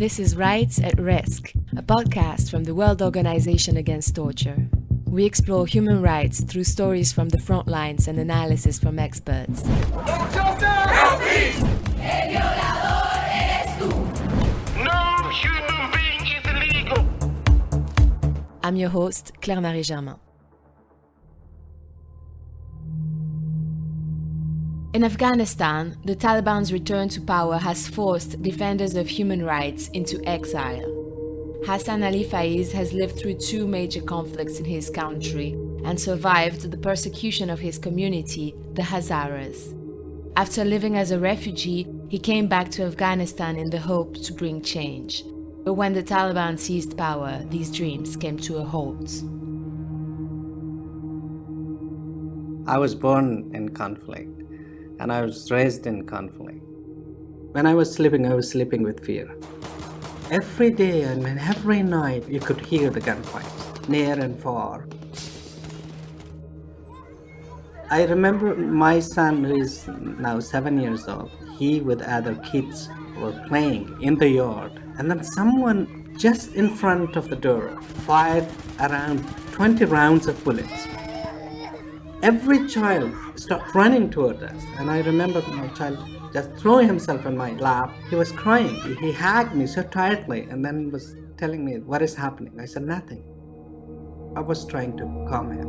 This is Rights at Risk, a podcast from the World Organization Against Torture. We explore human rights through stories from the front lines and analysis from experts. No human being is illegal. I'm your host, Claire-Marie Germain. In Afghanistan, the Taliban's return to power has forced defenders of human rights into exile. Hassan Ali Faiz has lived through two major conflicts in his country and survived the persecution of his community, the Hazaras. After living as a refugee, he came back to Afghanistan in the hope to bring change. But when the Taliban seized power, these dreams came to a halt. I was born in conflict, and I was raised in conflict. When I was sleeping with fear. Every day and every night, you could hear the gunfights, near and far. I remember my son, who is now 7 years old, he with other kids were playing in the yard, and then someone just in front of the door fired around 20 rounds of bullets. Every child started running toward us, and I remember my child just throwing himself in my lap. He was crying. He hugged me so tightly and then was telling me, "What is happening?" I said, "Nothing." I was trying to calm him.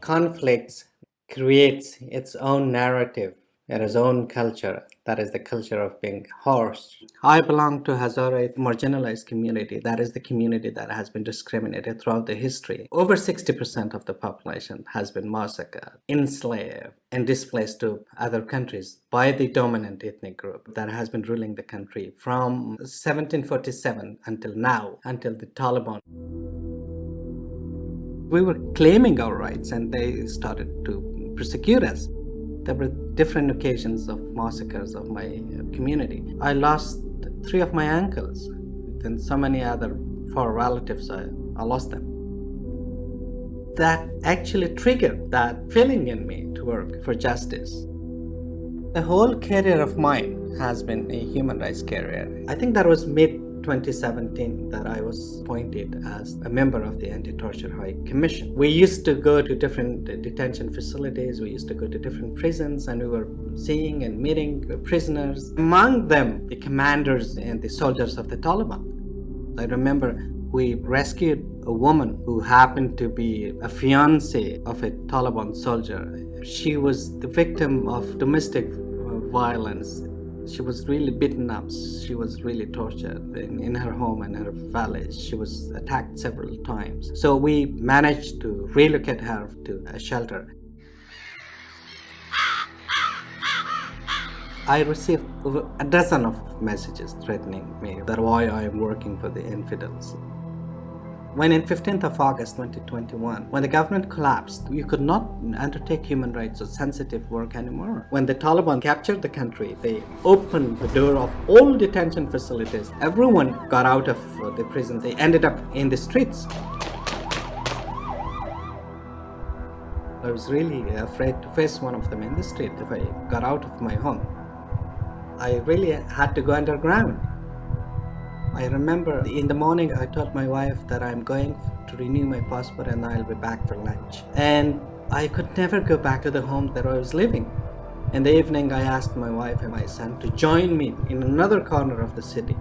Conflicts creates its own narrative and its own culture. That is the culture of being harsh. I belong to Hazara marginalized community. That is the community that has been discriminated throughout the history. Over 60% of the population has been massacred, enslaved, and displaced to other countries by the dominant ethnic group that has been ruling the country from 1747 until now, until the Taliban. We were claiming our rights and they started to persecute us. There were different occasions of massacres of my community. I lost 3 of my uncles, and so many other 4 relatives, I lost them. That actually triggered that feeling in me to work for justice. The whole career of mine has been a human rights career. I think that was mid-2017 that I was appointed as a member of the Anti-Torture High Commission. We used to go to different detention facilities, we used to go to different prisons, and we were seeing and meeting prisoners. Among them, the commanders and the soldiers of the Taliban. I remember we rescued a woman who happened to be a fiancée of a Taliban soldier. She was the victim of domestic violence. She was really beaten up. She was really tortured in her home and her village. She was attacked several times. So we managed to relocate her to a shelter. I received over a dozen of messages threatening me that why I am working for the infidels. When in 15th of August 2021, when the government collapsed, you could not undertake human rights or sensitive work anymore. When the Taliban captured the country, they opened the door of all detention facilities. Everyone got out of the prisons. They ended up in the streets. I was really afraid to face one of them in the street if I got out of my home. I really had to go underground. I remember in the morning I told my wife that I'm going to renew my passport and I'll be back for lunch. And I could never go back to the home that I was living. In the evening I asked my wife and my son to join me in another corner of the city.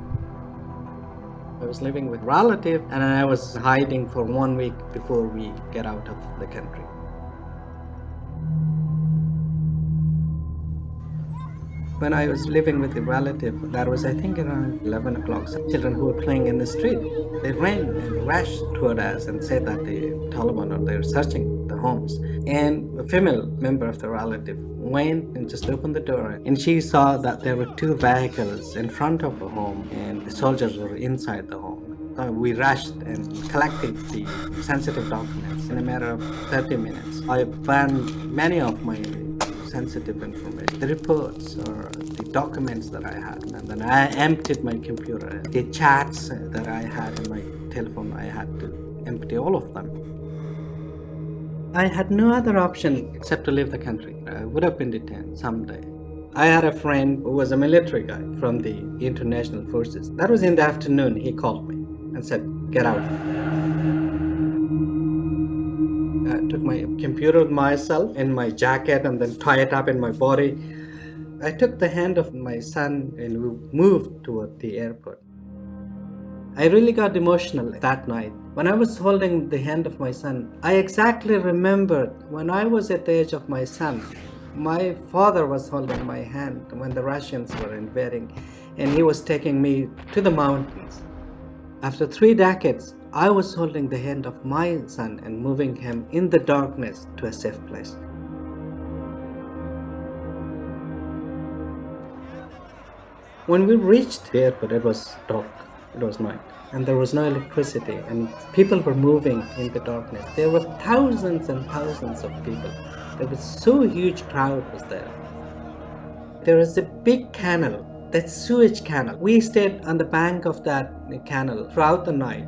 I was living with a relative and I was hiding for 1 week before we get out of the country. When I was living with a relative, that was I think around 11 o'clock, some children who were playing in the street, they ran and rushed toward us and said that the Taliban are there searching the homes. And a female member of the relative went and just opened the door and she saw that there were 2 vehicles in front of the home and the soldiers were inside the home. We rushed and collected the sensitive documents in a matter of 30 minutes. I found many of my sensitive information, the reports or the documents that I had. And then I emptied my computer. The chats that I had in my telephone, I had to empty all of them. I had no other option except to leave the country. I would have been detained someday. I had a friend who was a military guy from the international forces. That was in the afternoon. He called me and said, "Get out." I took my computer with myself in my jacket and then tie it up in my body. I took the hand of my son and we moved toward the airport. I really got emotional that night. When I was holding the hand of my son, I exactly remembered when I was at the age of my son, my father was holding my hand when the Russians were invading and he was taking me to the mountains. After 3 decades, I was holding the hand of my son and moving him in the darkness to a safe place. When we reached the airport, it was dark. It was night, and there was no electricity, and people were moving in the darkness. There were thousands and thousands of people. There was so huge crowd was there. There was a big canal, that sewage canal. We stayed on the bank of that canal throughout the night.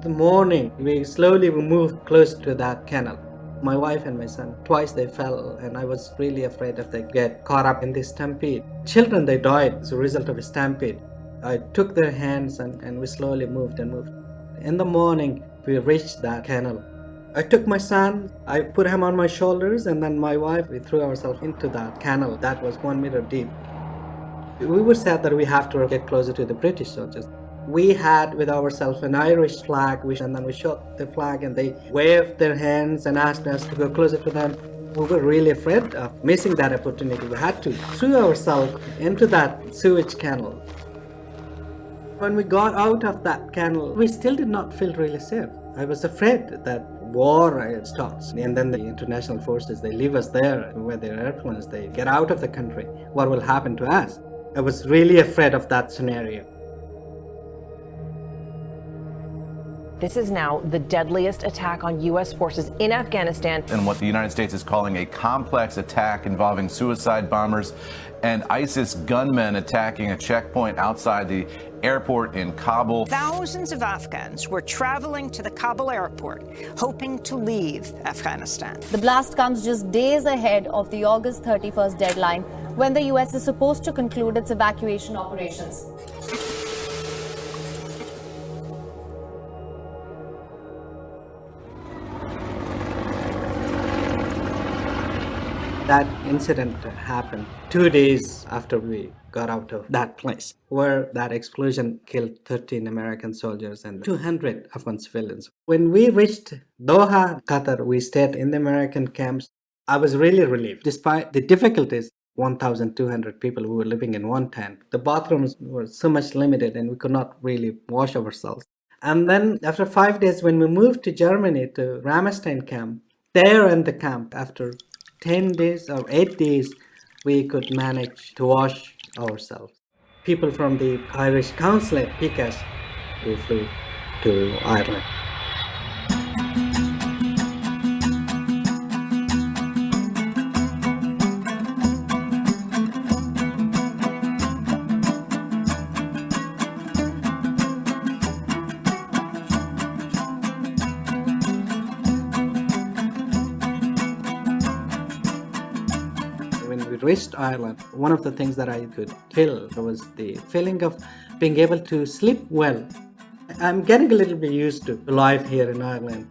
The morning, we slowly moved close to that canal. My wife and my son, twice they fell, and I was really afraid if they get caught up in this stampede. Children, they died as a result of a stampede. I took their hands and we slowly moved and moved. In the morning, we reached that canal. I took my son, I put him on my shoulders, and then my wife, we threw ourselves into that canal that was 1 meter deep. We were sad that we have to get closer to the British soldiers. We had with ourselves an Irish flag, and then we shot the flag and they waved their hands and asked us to go closer to them. We were really afraid of missing that opportunity. We had to throw ourselves into that sewage canal. When we got out of that canal, we still did not feel really safe. I was afraid that war starts and then the international forces, they leave us there with their airplanes, they get out of the country. What will happen to us? I was really afraid of that scenario. This is now the deadliest attack on U.S. forces in Afghanistan. And what the United States is calling a complex attack involving suicide bombers and ISIS gunmen attacking a checkpoint outside the airport in Kabul. Thousands of Afghans were traveling to the Kabul airport, hoping to leave Afghanistan. The blast comes just days ahead of the August 31st deadline, when the U.S. is supposed to conclude its evacuation operations. That incident happened 2 days after we got out of that place, where that explosion killed 13 American soldiers and 200 Afghan civilians. When we reached Doha, Qatar, we stayed in the American camps. I was really relieved. Despite the difficulties, 1,200 people who were living in one tent. The bathrooms were so much limited and we could not really wash ourselves. And then after 5 days, when we moved to Germany, to Ramstein camp, there in the camp, after 10 days or 8 days, we could manage to wash ourselves. People from the Irish consulate picked us. We flew to Ireland. Reached Ireland, one of the things that I could feel was the feeling of being able to sleep well. I'm getting a little bit used to life here in Ireland.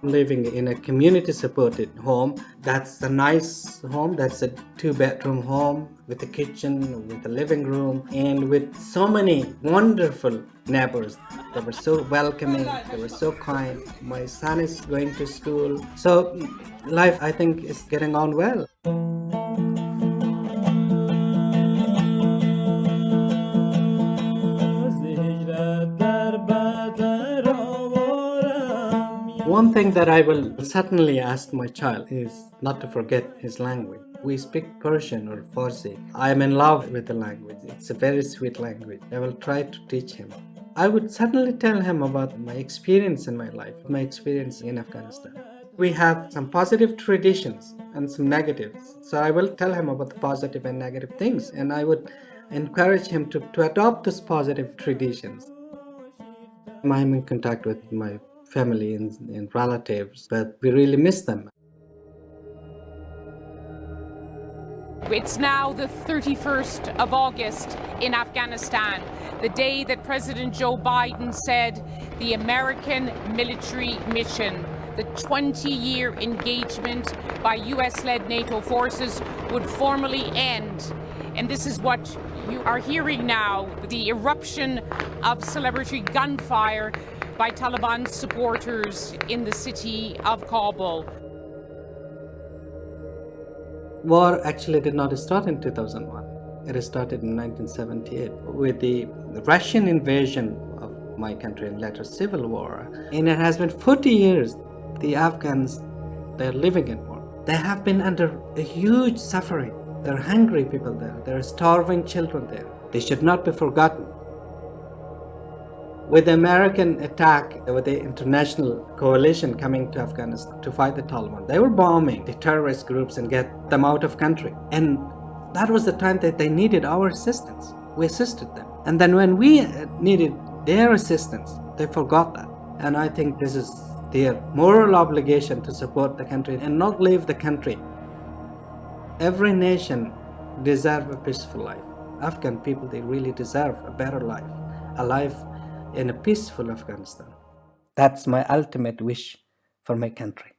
Living in a community supported home. That's a nice home. That's a 2-bedroom home with a kitchen, with a living room, and with so many wonderful neighbors. They were so welcoming, they were so kind. My son is going to school. So life, I think, is getting on well. One thing that I will certainly ask my child is not to forget his language. We speak Persian or Farsi. I am in love with the language. It's a very sweet language. I will try to teach him. I would certainly tell him about my experience in my life, my experience in Afghanistan. We have some positive traditions and some negatives. So I will tell him about the positive and negative things, and I would encourage him to adopt those positive traditions. I'm in contact with my family and relatives, but we really miss them. It's now the 31st of August in Afghanistan, the day that President Joe Biden said the American military mission, the 20-year engagement by US-led NATO forces, would formally end. And this is what you are hearing now, the eruption of celebratory gunfire by Taliban supporters in the city of Kabul. War actually did not start in 2001. It started in 1978 with the Russian invasion of my country and later civil war. And it has been 40 years the Afghans, they're living in war. They have been under a huge suffering. There are hungry people there. There are starving children there. They should not be forgotten. With the American attack, with the international coalition coming to Afghanistan to fight the Taliban, they were bombing the terrorist groups and get them out of country. And that was the time that they needed our assistance. We assisted them. And then when we needed their assistance, they forgot that. And I think this is their moral obligation to support the country and not leave the country. Every nation deserves a peaceful life. Afghan people, they really deserve a better life, a life in a peaceful Afghanistan. That's my ultimate wish for my country.